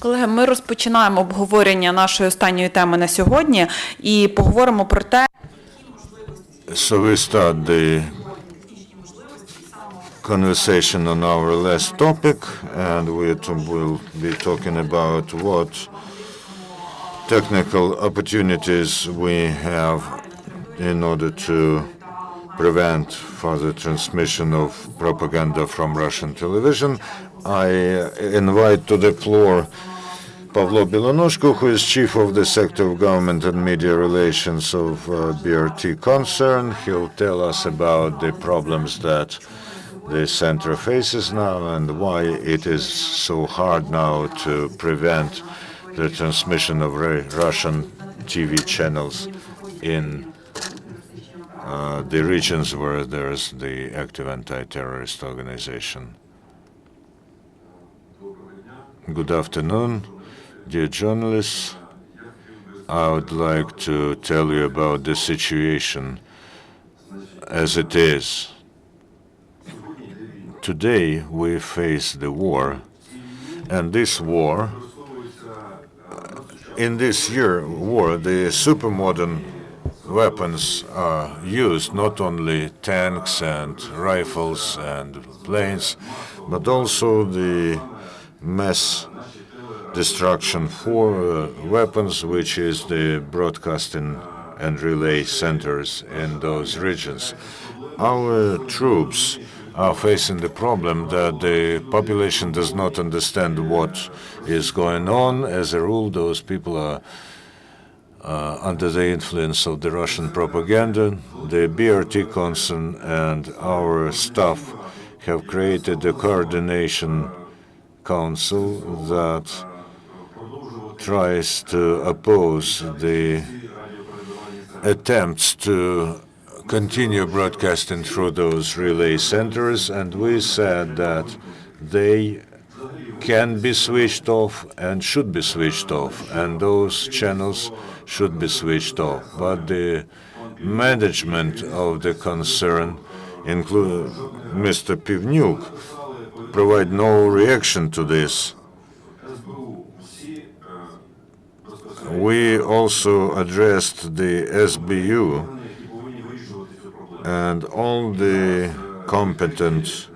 Колеги, ми розпочинаємо обговорення нашої останньої теми на сьогодні і поговоримо про те. So we start the conversation on our last topic, and we will be talking about what technical opportunities we have in order to prevent further transmission of propaganda from Russian television. I invite to the floor Pavlo Bilonozhko, who is Chief of the Sector of Government and Media Relations of BRT Concern. He'll tell us about the problems that the center faces now and why it is so hard now to prevent the transmission of Russian TV channels in the regions where there's the active anti-terrorist organization. Good afternoon, dear journalists. I would like to tell you about the situation as it is. Today we face the war, and this war, in this war, the supermodern weapons are used, not only tanks and rifles and planes, but also the mass destruction for weapons, which is the broadcasting and relay centers in those regions. Our troops are facing the problem that the population does not understand what is going on. As a rule, those people are under the influence of the Russian propaganda. The BRT Concern and our staff have created a coordination council that tries to oppose the attempts to continue broadcasting through those relay centers, and we said that they can be switched off and should be switched off, and those channels should be switched off. But the management of the concern, including Mr. Pivnyuk, provide no reaction to this. We also addressed the SBU and all the competent,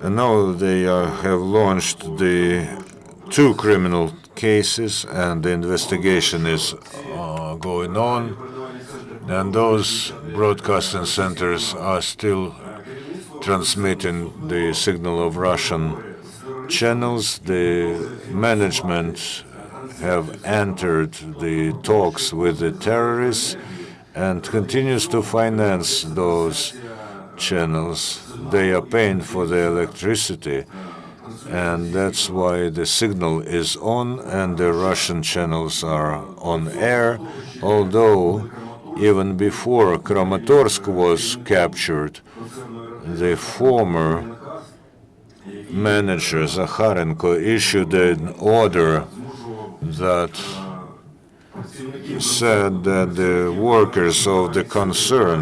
and now they have launched the 2 criminal cases, and the investigation is going on, and those broadcasting centers are still transmitting the signal of Russian channels. The management have entered the talks with the terrorists and continues to finance those channels. They are paying for the electricity, and that's why the signal is on and the Russian channels are on air, although even before Kramatorsk was captured, the former manager Zakharenko issued an order that said that the workers of the concern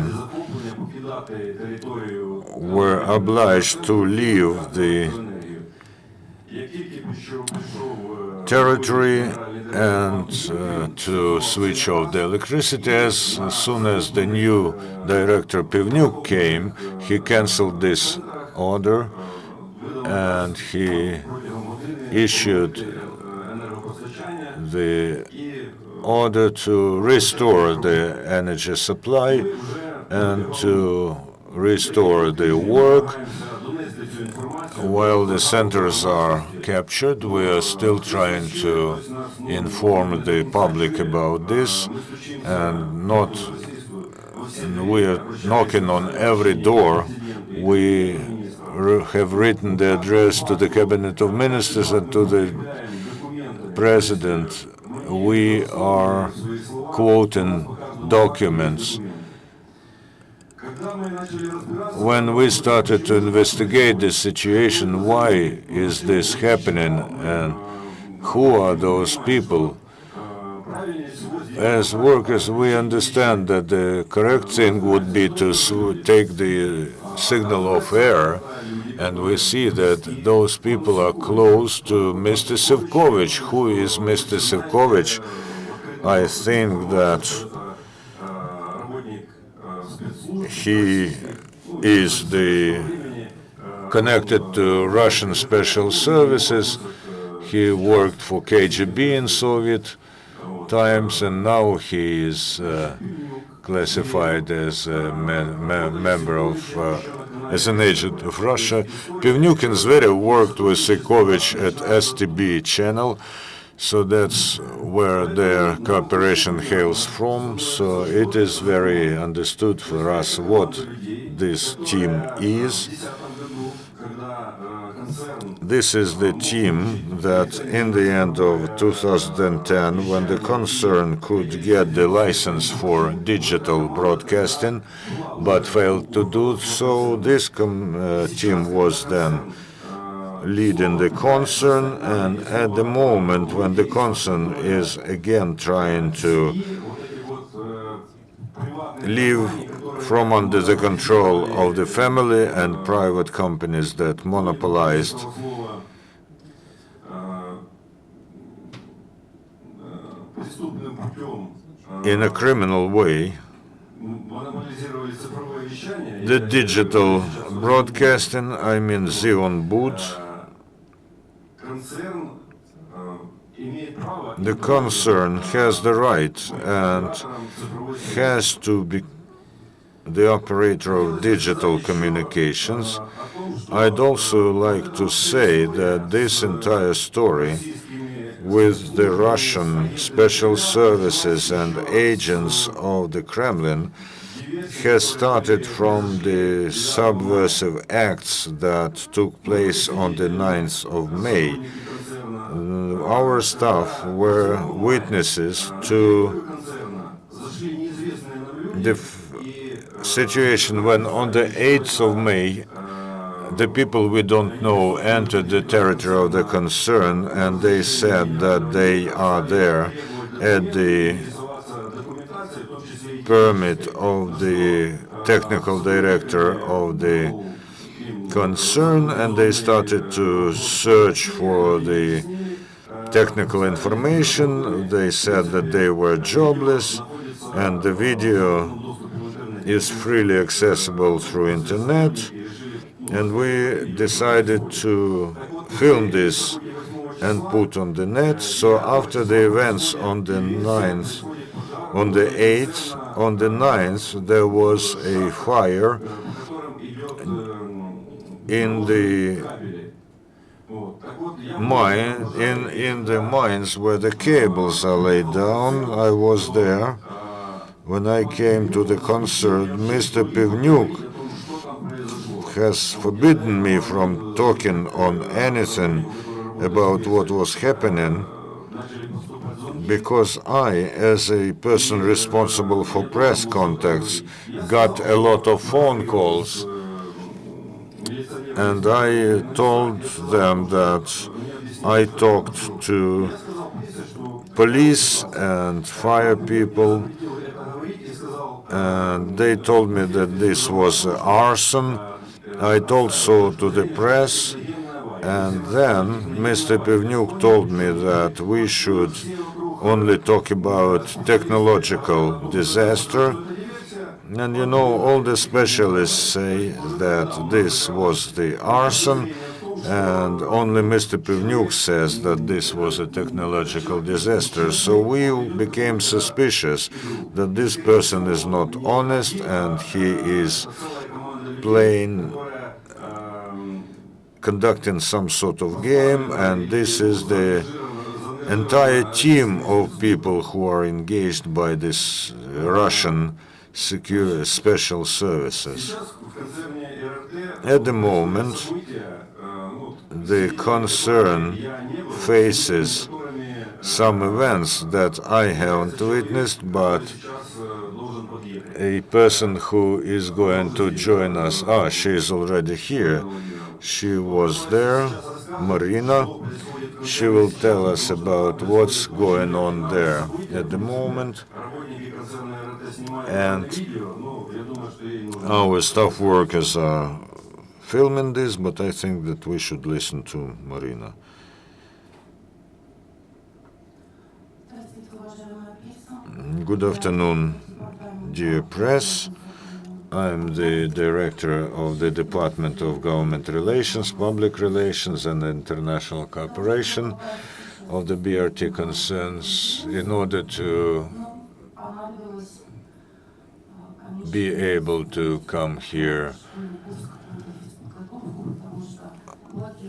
were obliged to leave the territory and to switch off the electricity. As soon as the new director Pivnyuk came, he canceled this order and he issued the order to restore the energy supply and to restore the work. While the centers are captured, we are still trying to inform the public about this, and we are knocking on every door. We have written the address to the Cabinet of Ministers and to the President. We are quoting documents. When we started to investigate this situation, why is this happening and who are those people? As workers, we understand that the correct thing would be to take the signal of air, and we see that those people are close to Mr. Sivkovich. Who is Mr. Sivkovich? I think that he is connected to Russian special services. He worked for KGB in Soviet times, and now he is classified as a member of, as an agent of Russia. Pivnyuk and Zverev worked with Sivkovich at STB channel, so that's where their cooperation hails from. So it is very understood for us what this team is. This is the team that in the end of 2010, when the concern could get the license for digital broadcasting, but failed to do so, this team was then leading the concern, and at the moment when the concern is again trying to leave from under the control of the family and private companies that monopolized in a criminal way the digital broadcasting, I mean Zion Bud. The concern has the right and has to be the operator of digital communications. I'd also like to say that this entire story with the Russian special services and agents of the Kremlin has started from the subversive acts that took place on the 9th of May. Our staff were witnesses to the situation when on the 8th of May the people we don't know entered the territory of the concern, and they said that they are there at the permit of the technical director of the concern, and they started to search for the technical information. They said that they were jobless, and the video is freely accessible through internet. And we decided to film this and put on the net. So after the events on the 9th, on the 8th, on the 9th, there was a fire in the mine, in the mines where the cables are laid down. I was there. When I came to the concert, Mr. Pivnyuk has forbidden me from talking on anything about what was happening, because I, as a person responsible for press contacts, got a lot of phone calls, and I told them that I talked to police and fire people, and they told me that this was arson. I told so to the press, and then Mr. Pivnyuk told me that we should only talk about technological disaster. And you know, all the specialists say that this was the arson, and only Mr. Pivnyuk says that this was a technological disaster. So we became suspicious that this person is not honest and he is playing, conducting some sort of game, and this is the entire team of people who are engaged by this Russian secure special services. At the moment, the concern faces some events that I haven't witnessed, but a person who is going to join us, she is already here. She was there, Maryna. She will tell us about what's going on there at the moment. And Our staff workers are filming this, but I think that we should listen to Maryna. Good afternoon, dear press. I'm the director of the Department of Government Relations, Public Relations and International Cooperation of the BRT Concerns. In order to be able to come here,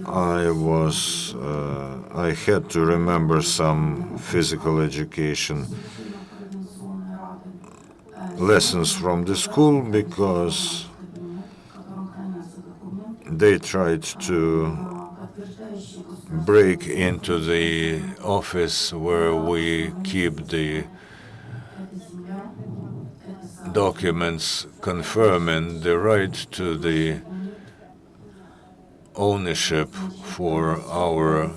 I had to remember some physical education lessons from the school because they tried to break into the office where we keep the documents confirming the right to the ownership for our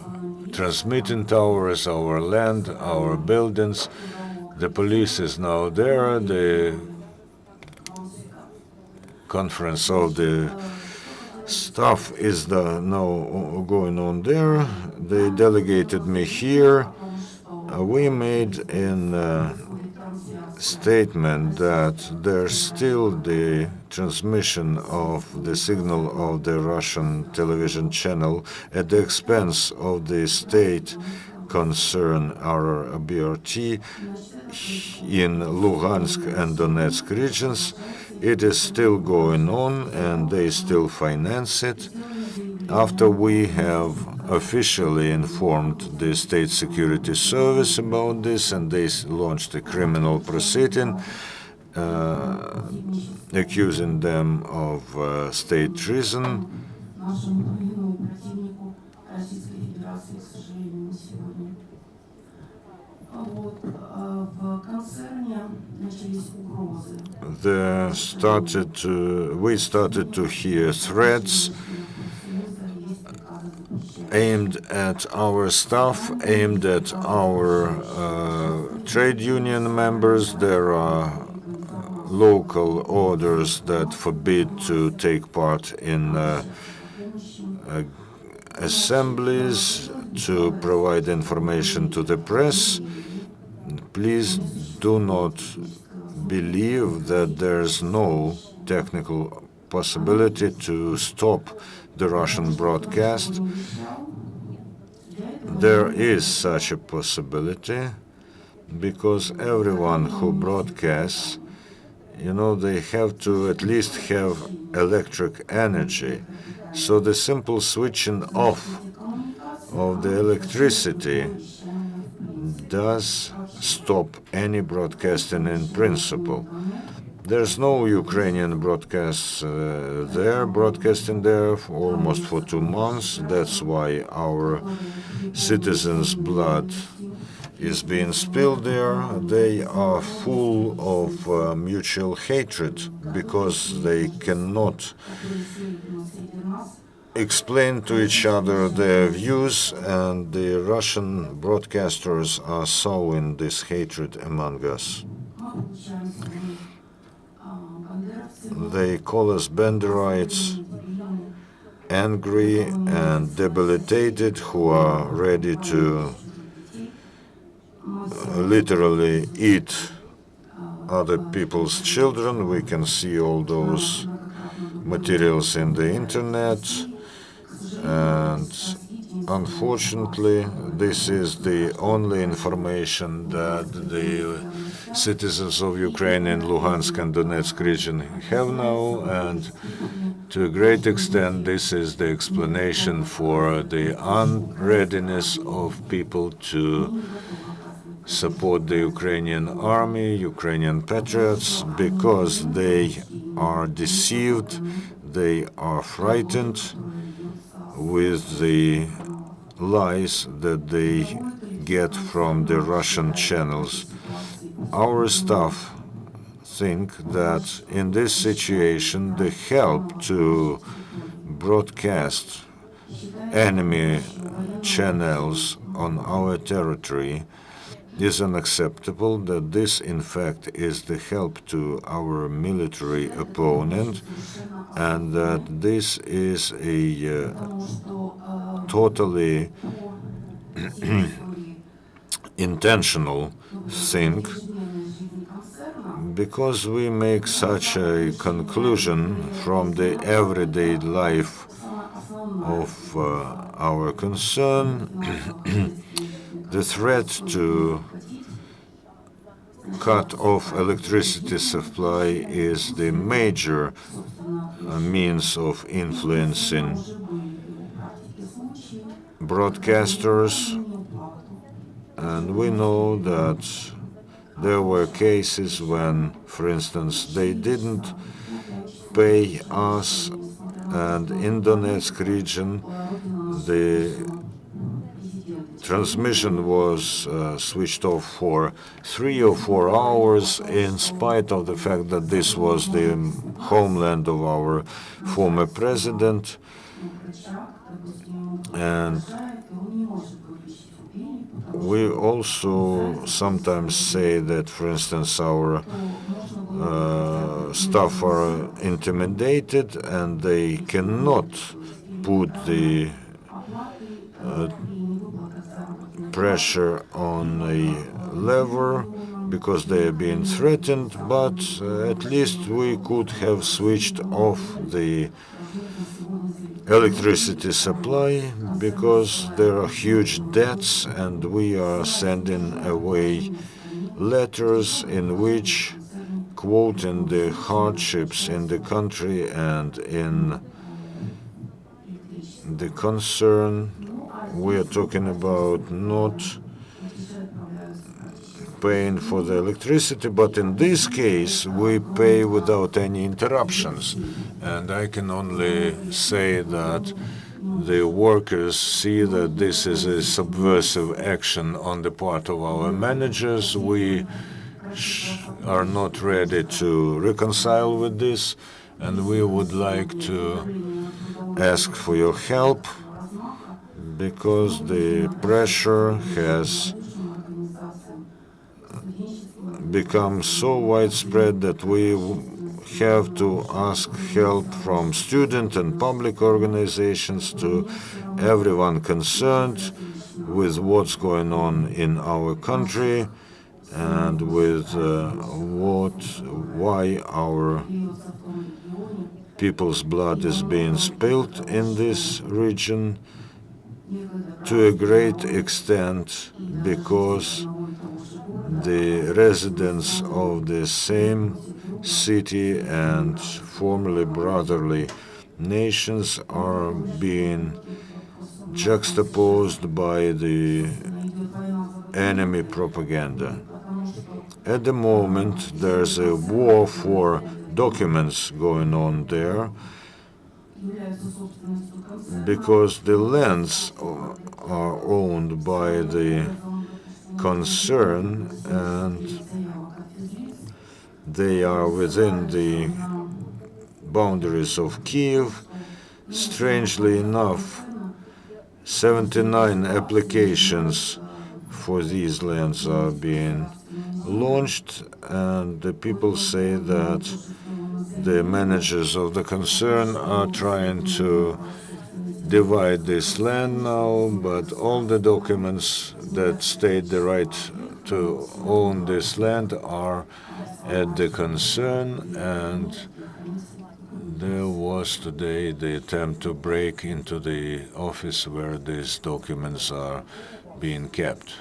transmitting towers, our land, our buildings. The police is now there. The conference of the staff is now going on there. They delegated me here. We made a statement that there's still the transmission of the signal of the Russian television channel at the expense of the state concern, our BRT, in Luhansk and Donetsk regions. It is still going on and they still finance it. After we have officially informed the State Security Service about this and they launched a criminal proceeding accusing them of state treason. We started to hear threats aimed at our staff, aimed at our trade union members. There are local orders that forbid to take part in assemblies, to provide information to the press. Please do not believe that there's no technical possibility to stop the Russian broadcast. There is such a possibility because everyone who broadcasts, they have to at least have electric energy. So the simple switching off of the electricity does stop any broadcasting in principle. There's no Ukrainian broadcasts broadcasting there almost for 2 months. That's why our citizens' blood is being spilled there. They are full of mutual hatred because they cannot explain to each other their views, and the Russian broadcasters are sowing this hatred among us. They call us Banderites, angry and debilitated, who are ready to literally eat other people's children. We can see all those materials in the internet, and unfortunately this is the only information that the citizens of Ukraine in Luhansk and Donetsk region have now, and to a great extent this is the explanation for the unreadiness of people to support the Ukrainian army, Ukrainian patriots, because they are deceived, they are frightened with the lies that they get from the Russian channels. Our staff think that in this situation the help to broadcast enemy channels on our territory is unacceptable, that this in fact is the help to our military opponent, and that this is a totally intentional thing, because we make such a conclusion from the everyday life of our concern. The threat to cut off electricity supply is the major means of influencing broadcasters, and we know that there were cases when, for instance, they didn't pay us, and in Donetsk region the transmission was switched off for 3 or 4 hours, in spite of the fact that this was the homeland of our former president. And we also sometimes say that, for instance, our staff are intimidated and they cannot put the pressure on a lever because they are being threatened, but at least we could have switched off the electricity supply because there are huge debts, and we are sending away letters in which, quoting the hardships in the country and in the concern, we are talking about not paying for the electricity, but in this case we pay without any interruptions. And I can only say that the workers see that this is a subversive action on the part of our managers. We are not ready to reconcile with this, and we would like to ask for your help, because the pressure has become so widespread that we have to ask help from student and public organizations, to everyone concerned with what's going on in our country and with why our people's blood is being spilled in this region, to a great extent because the residents of the same city and formerly brotherly nations are being juxtaposed by the enemy propaganda. At the moment, there's a war for documents going on there, because the lands are owned by the concern and they are within the boundaries of Kiev. Strangely enough, 79 applications for these lands are being launched, and the people say that the managers of the concern are trying to divide this land now, but all the documents that state the right to own this land are at the concern, and there was today the attempt to break into the office where these documents are being kept.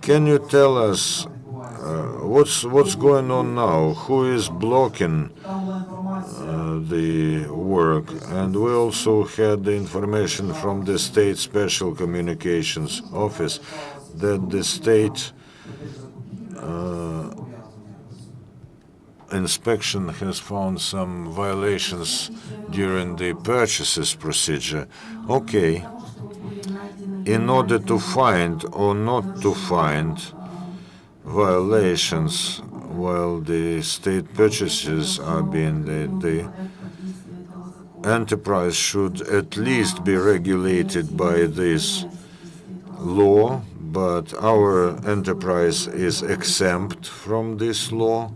Can you tell us what's going on now? Who is blocking the work? And we also had the information from the State Special Communications Office that the state inspection has found some violations during the purchases procedure. Okay. In order to find or not to find violations while the state purchases are being the enterprise should at least be regulated by this law, but our enterprise is exempt from this law,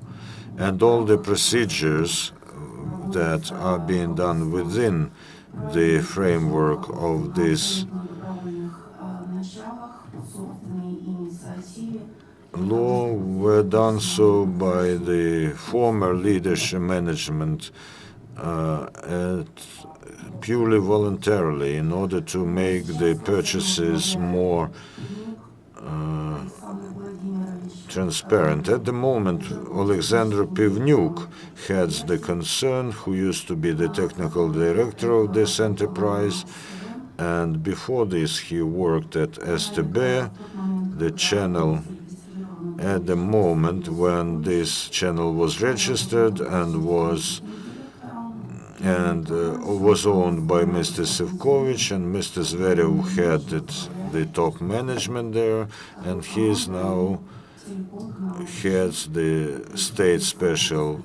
and all the procedures that are being done within the framework of this law were done so by the former leadership management purely voluntarily in order to make the purchases more transparent. At the moment, Alexander Pivnyuk heads the concern, who used to be the technical director of this enterprise, and before this he worked at STB, the channel at the moment when this channel was registered and was owned by Mr. Sivkovich, and Mr. Zverev headed the top management there, and he is now heads the state special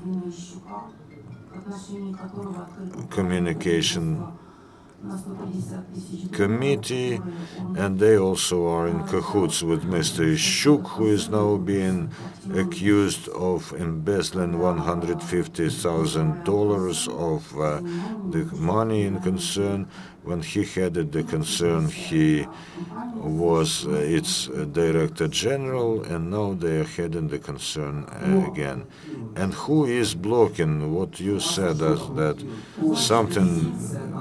communication committee, and they also are in cahoots with Mr. Stashchuk, who is now being accused of embezzling $150,000 of the money in concern. When he headed the concern, he was its director general, and now they are heading the concern again. And who is blocking what you said, that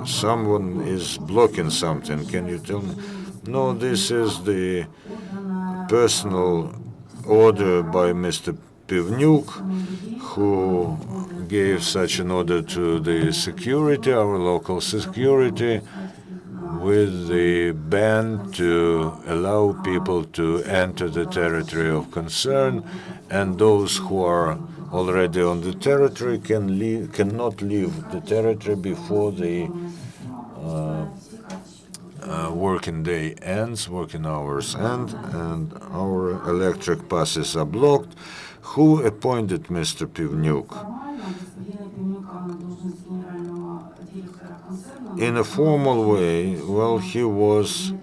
someone is blocking something? Can you tell me? No, this is the personal order by Mr. Pivnyuk, who gave such an order to the security, our local security, with the ban to allow people to enter the territory of concern, and those who are already on the territory cannot leave the territory before the working day ends, working hours end, and our electric passes are blocked. Who appointed Mr. Pivnyuk? In a formal way, well, he was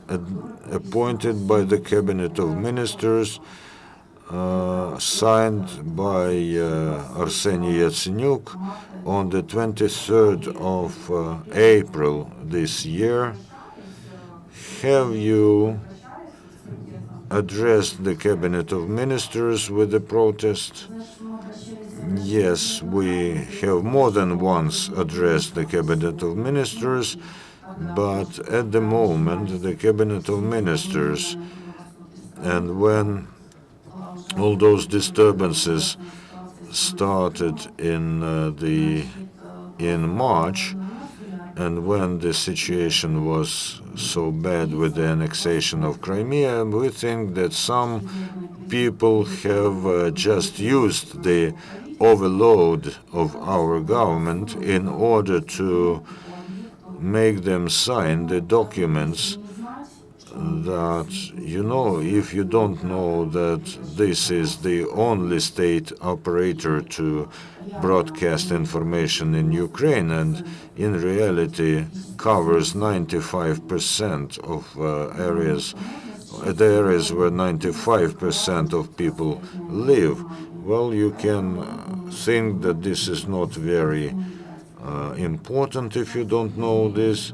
appointed by the Cabinet of Ministers, signed by Arseny Yatsenyuk on the 23rd of April this year. Have you addressed the Cabinet of Ministers with the protest? Yes, we have more than once addressed the Cabinet of Ministers, but at the moment the Cabinet of Ministers, and when all those disturbances started in March, and when the situation was so bad with the annexation of Crimea, we think that some people have just used the overload of our government in order to make them sign the documents that, if you don't know that this is the only state operator to broadcast information in Ukraine, and in reality covers 95% of areas, the areas where 95% of people live, well, you can think that this is not very important if you don't know this.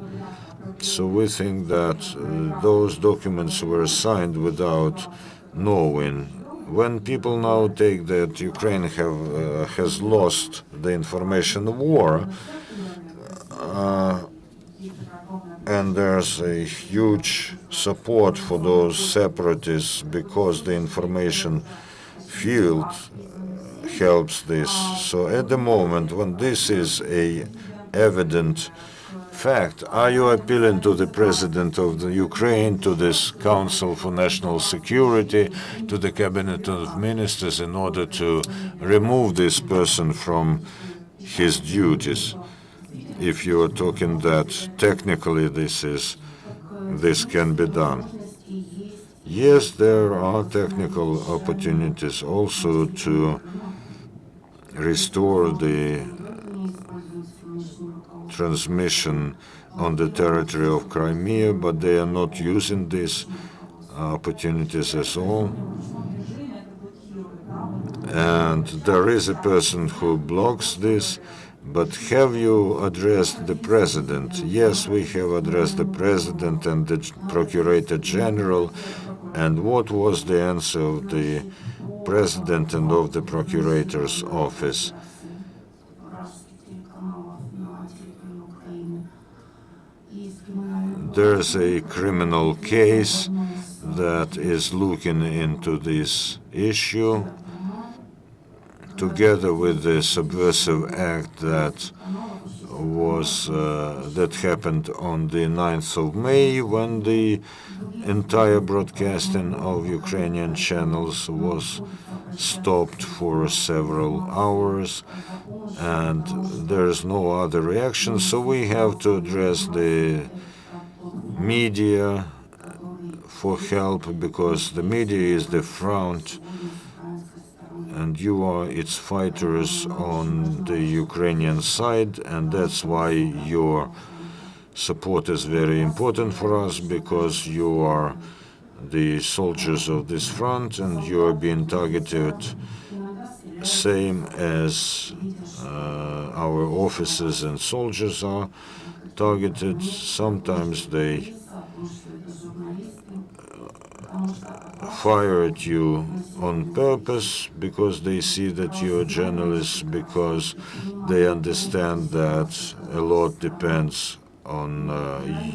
So we think that those documents were signed without knowing. When people now take that Ukraine has lost the information war, and there's a huge support for those separatists because the information field helps this. So at the moment, when this is a evident fact, are you appealing to the President of the Ukraine, to this Council for National Security, to the Cabinet of Ministers in order to remove this person from his duties? If you are talking that technically this can be done. Yes, there are technical opportunities also to restore the transmission on the territory of Crimea, but they are not using these opportunities at all. And there is a person who blocks this. But have you addressed the President? Yes, we have addressed the President and the Procurator General. And what was the answer of the President and of the Procurator's office? There's a criminal case that is looking into this issue, together with the subversive act that happened on the 9th of May, when the entire broadcasting of Ukrainian channels was stopped for several hours, and there's no other reaction. So we have to address the media for help, because the media is the front, and you are its fighters on the Ukrainian side, and that's why your support is very important for us, because you are the soldiers of this front, and you are being targeted same as our officers and soldiers are targeted. Sometimes they fire at you on purpose because they see that you're journalists, because they understand that a lot depends on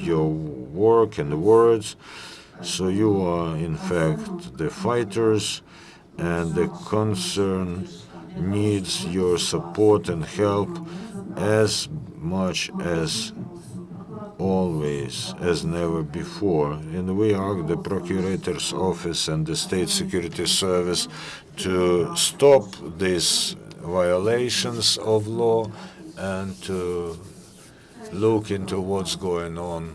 your work and words. So you are, in fact, the fighters, and the concern needs your support and help as much as always, as never before. And we ask the Procurator's Office and the State Security Service to stop these violations of law and to look into what's going on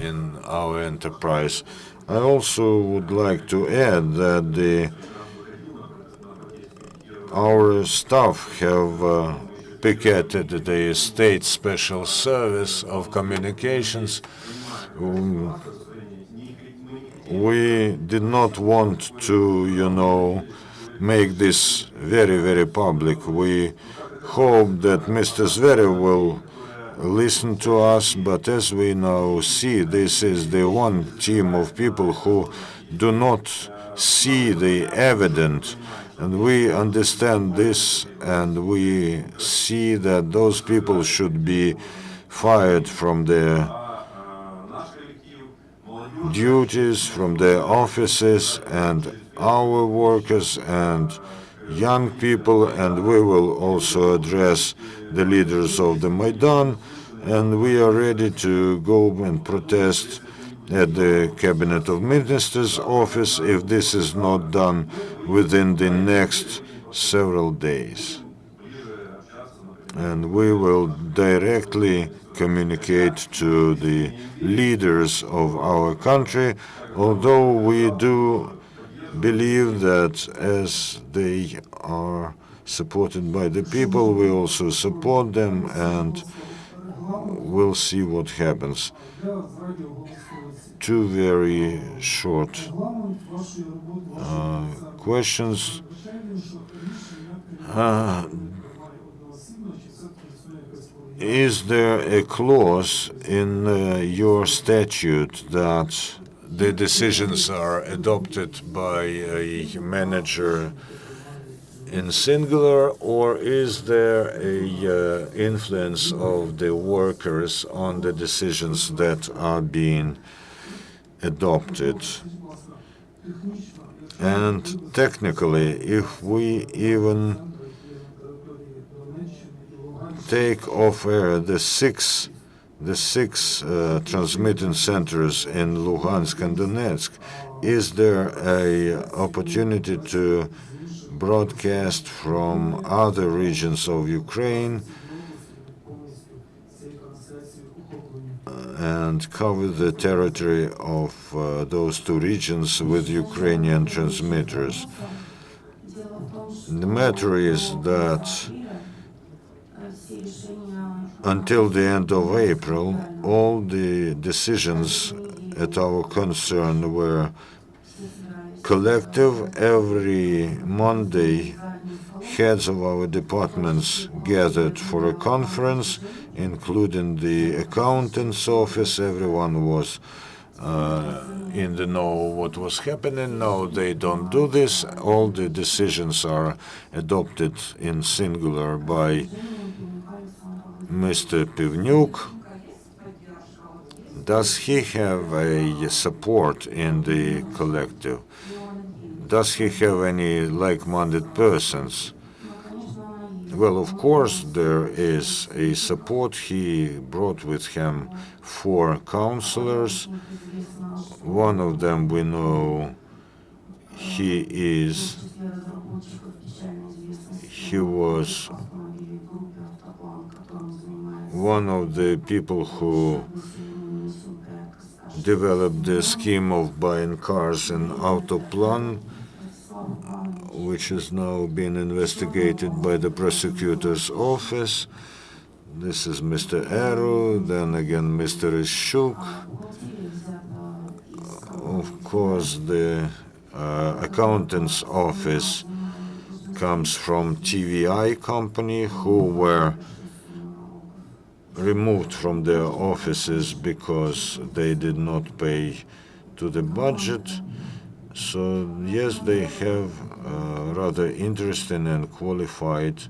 in our enterprise. I also would like to add that our staff have picketed the State Special Service of Communications. We did not want to, make this very, very public. We hope that Mr. Zverev will listen to us, but as we now see, this is the one team of people who do not see the evidence. And we understand this, and we see that those people should be fired from their duties, from their offices, and our workers and young people, and we will also address the leaders of the Maidan, and we are ready to go and protest at the Cabinet of Ministers office if this is not done within the next several days. And we will directly communicate to the leaders of our country, although we do believe that as they are supported by the people, we also support them, and we'll see what happens. Two very short questions. Is there a clause in your statute that the decisions are adopted by a manager in singular, or is there a influence of the workers on the decisions that are being adopted? And technically, if we even take off air the six transmitting centers in Luhansk and Donetsk, is there a opportunity to broadcast from other regions of Ukraine and cover the territory of those two regions with Ukrainian transmitters? The matter is that Until the end of April, all the decisions at our concern were collective. Every Monday, heads of our departments gathered for a conference, including the accountant's office. Everyone was in the know what was happening. Now they don't do this. All the decisions are adopted in singular by Mr. Pivnyuk. Does he have a support in the collective? Does he have any like-minded persons? Well, of course, there is a support. He brought with him 4 counselors. One of them we know he was one of the people who developed the scheme of buying cars in Autoplan, which is now being investigated by the prosecutor's office. This is Mr. Eru, then again Mr. Stashchuk. Of course, the accountant's office comes from TVI company, who were removed from their offices because they did not pay to the budget. So yes, they have rather interesting and qualified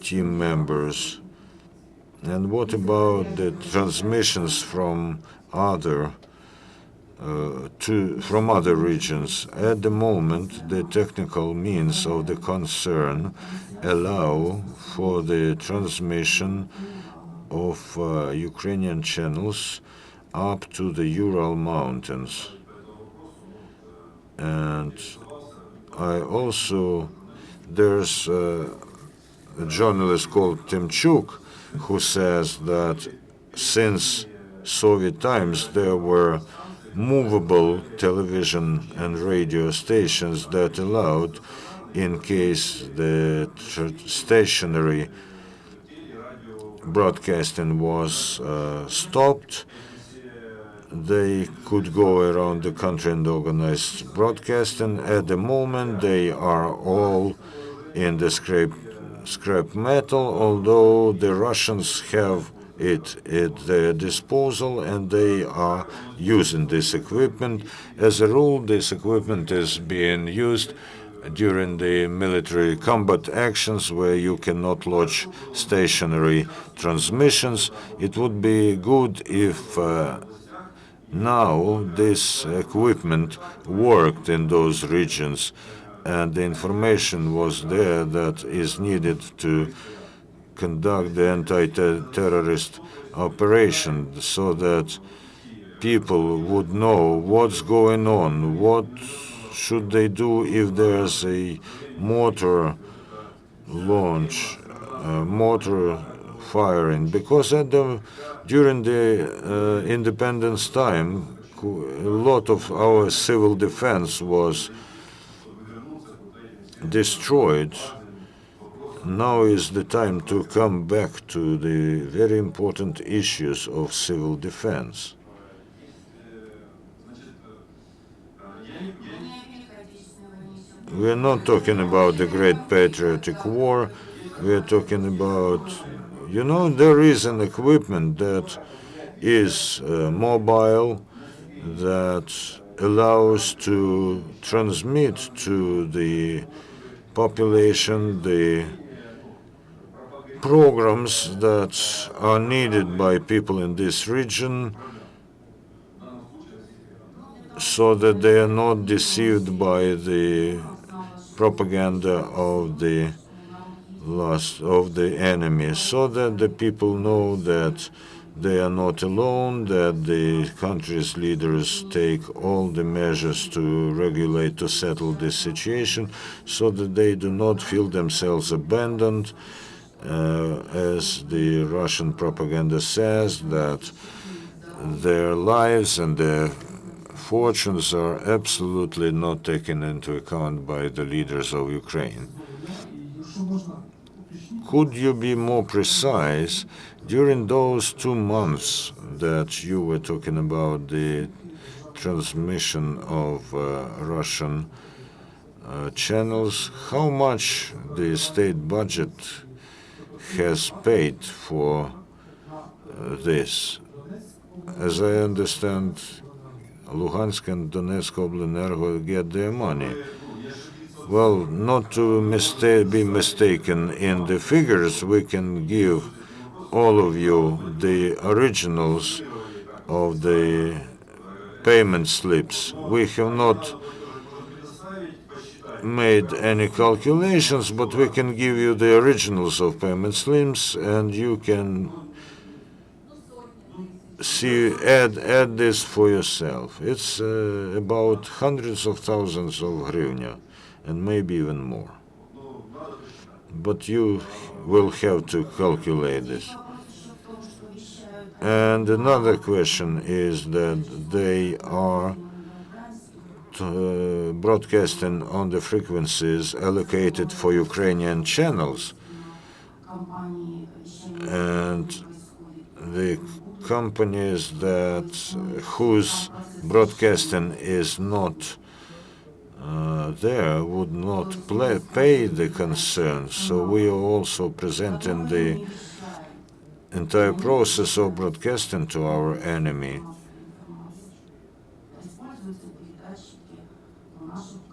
team members. And what about the transmissions from other regions? At the moment, the technical means of the concern allow for the transmission of Ukrainian channels up to the Ural Mountains. And there's a journalist called Timchuk who says that since Soviet times there were movable television and radio stations that allowed, in case the stationary broadcasting was stopped, they could go around the country and organize broadcasting. At the moment, they are all in the scrap metal, although the Russians have it at their disposal and they are using this equipment. As a rule, this equipment is being used during the military combat actions where you cannot launch stationary transmissions. It would be good if now this equipment worked in those regions and the information was there that is needed to conduct the anti-terrorist operation, so that people would know what's going on, what should they do if there's a mortar launch, mortar firing. Because during the independence time, a lot of our civil defense was destroyed. Now is the time to come back to the very important issues of civil defense. We're not talking about the Great Patriotic War. We're talking about, there is an equipment that is mobile, that allows to transmit to the population the programs that are needed by people in this region, so that they are not deceived by the propaganda of the enemy, so that the people know that they are not alone, that the country's leaders take all the measures to regulate, to settle this situation, so that they do not feel themselves abandoned, as the Russian propaganda says, that their lives and their fortunes are absolutely not taken into account by the leaders of Ukraine. Could you be more precise? During those 2 months that you were talking about the transmission of Russian channels, how much the state budget has paid for this? As I understand, Luhansk and Donetsk Oblenergo get their money. Well, not to be mistaken in the figures, we can give all of you the originals of the payment slips. We have not made any calculations, but we can give you the originals of payment slips, and you can see, add this for yourself. It's about hundreds of thousands of hryvnia, and maybe even more. But you will have to calculate this. And another question is that they are broadcasting on the frequencies allocated for Ukrainian channels. And the companies whose broadcasting is not there would not pay the concern. So we are also presenting the entire process of broadcasting to our enemy.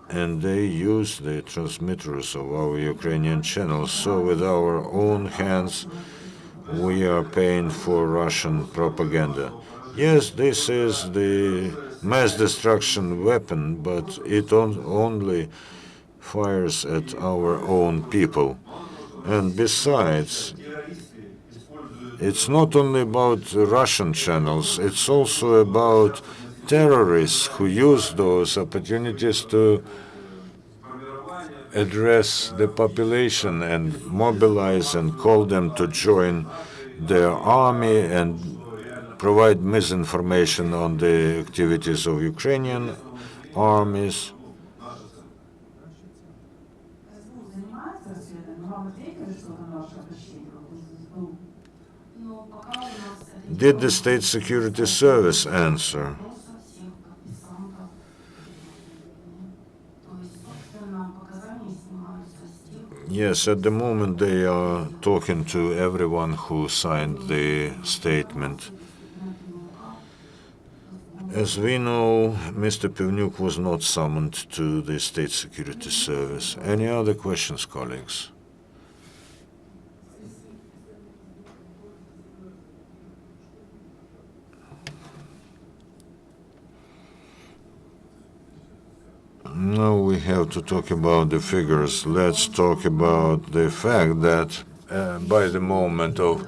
And they use the transmitters of our Ukrainian channels. So with our own hands, we are paying for Russian propaganda. Yes, this is the mass destruction weapon, but it only fires at our own people. And besides, it's not only about Russian channels, it's also about terrorists who use those opportunities to address the population and mobilize and call them to join their army and provide misinformation on the activities of Ukrainian armies. Did the State Security Service answer? Yes, at the moment they are talking to everyone who signed the statement. As we know, Mr. Pivnyuk was not summoned to the State Security Service. Any other questions, colleagues? Now we have to talk about the figures. Let's talk about the fact that by the moment of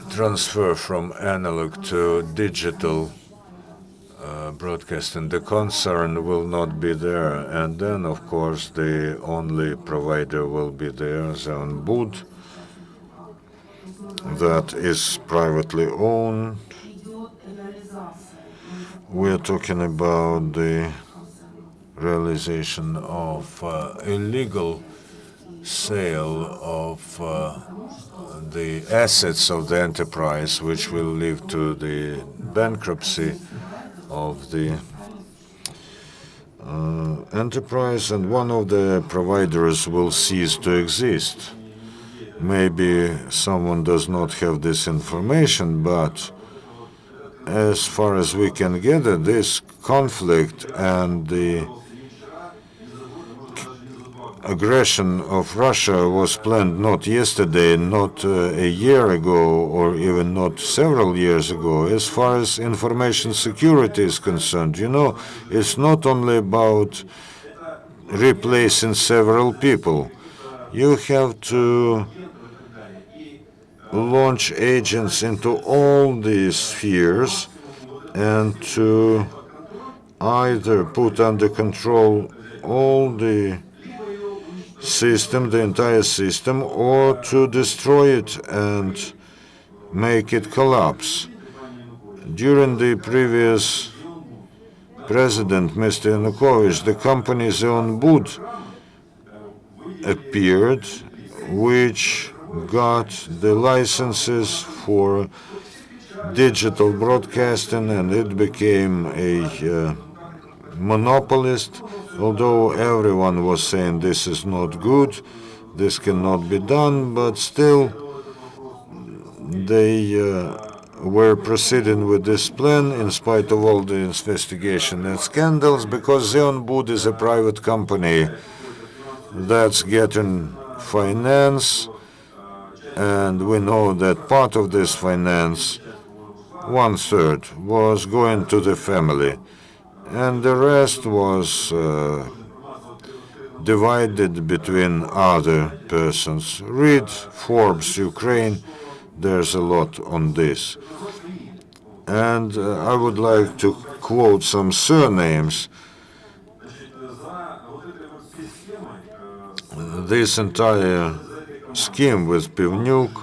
transfer from analog to digital broadcasting, the concern will not be there. And then, of course, the only provider will be there, Zaunbud, that is privately owned. We're talking about the realization of illegal sale of the assets of the enterprise, which will lead to the bankruptcy of the enterprise, and one of the providers will cease to exist. Maybe someone does not have this information, but as far as we can gather, this conflict and the aggression of Russia was planned not yesterday, not a year ago, or even not several years ago. As far as information security is concerned, you know, it's not only about replacing several people. You have to launch agents into all these spheres and to either put under control all the system, the entire system, or to destroy it and make it collapse. During the previous president, Mr. Yanukovych, the company Zaunbud appeared which got the licenses for digital broadcasting, and it became a monopolist, although everyone was saying this is not good, this cannot be done, but still they were proceeding with this plan in spite of all the investigation and scandals, because Zion Bud is a private company that's getting finance, and we know that part of this finance, 1/3, was going to the family, and the rest was divided between other persons. Read Forbes Ukraine, there's a lot on this. And I would like to quote some surnames. This entire scheme with Pivnyuk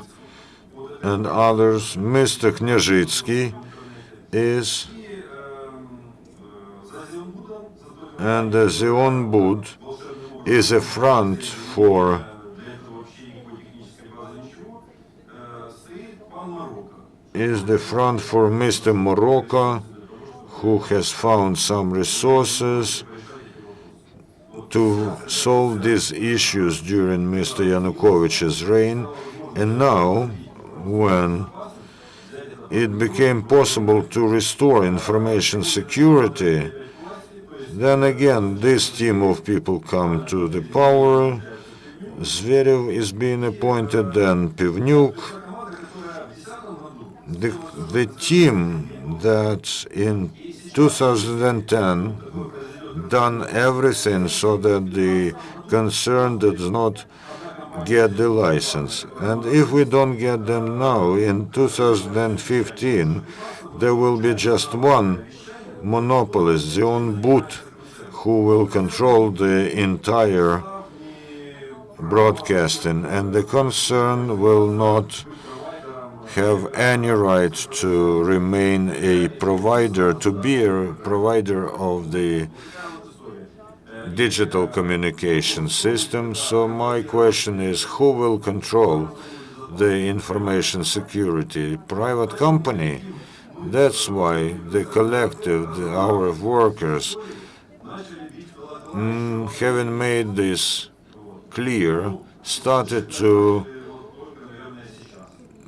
and others, Mr. Knyazhitsky is, and Zion Bud is a front for Mr. Morocco, who has found some resources to solve these issues during Mr. Yanukovych's reign. And now, when it became possible to restore information security, then again this team of people come to the power. Zverev is being appointed, then Pivnyuk. The team that in 2010 done everything so that the concern does not get the license. And if we don't get them now, in 2015, there will be just one monopolist, Zion Bud, who will control the entire broadcasting, and the concern will not have any right to remain a provider, to be a provider of the digital communication system. So my question is, who will control the information security? Private company. That's why the collective, our workers, having made this clear, started to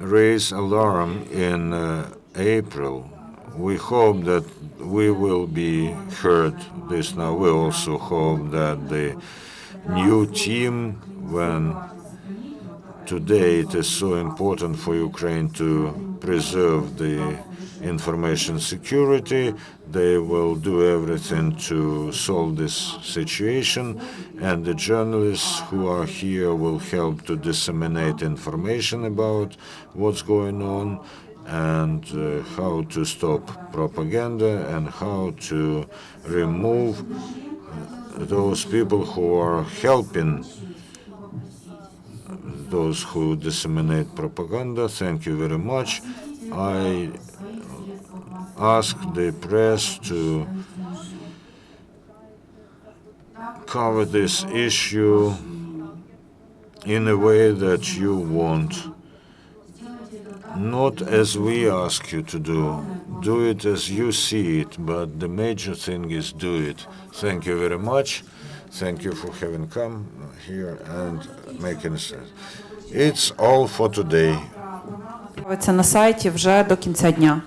raise alarm in April. We hope that we will be heard this now. We also hope that the new team, when today it is so important for Ukraine to preserve the information security, they will do everything to solve this situation, and the journalists who are here will help to disseminate information about what's going on, and how to stop propaganda, and how to remove those people who are helping those who disseminate propaganda. Thank you very much. I ask the press to cover this issue in a way that you want. Not as we ask you to do. Do it as you see it, but the major thing is do it. Thank you very much. Thank you for having come here and making sense. It's all for today. Це на сайті вже до кінця дня.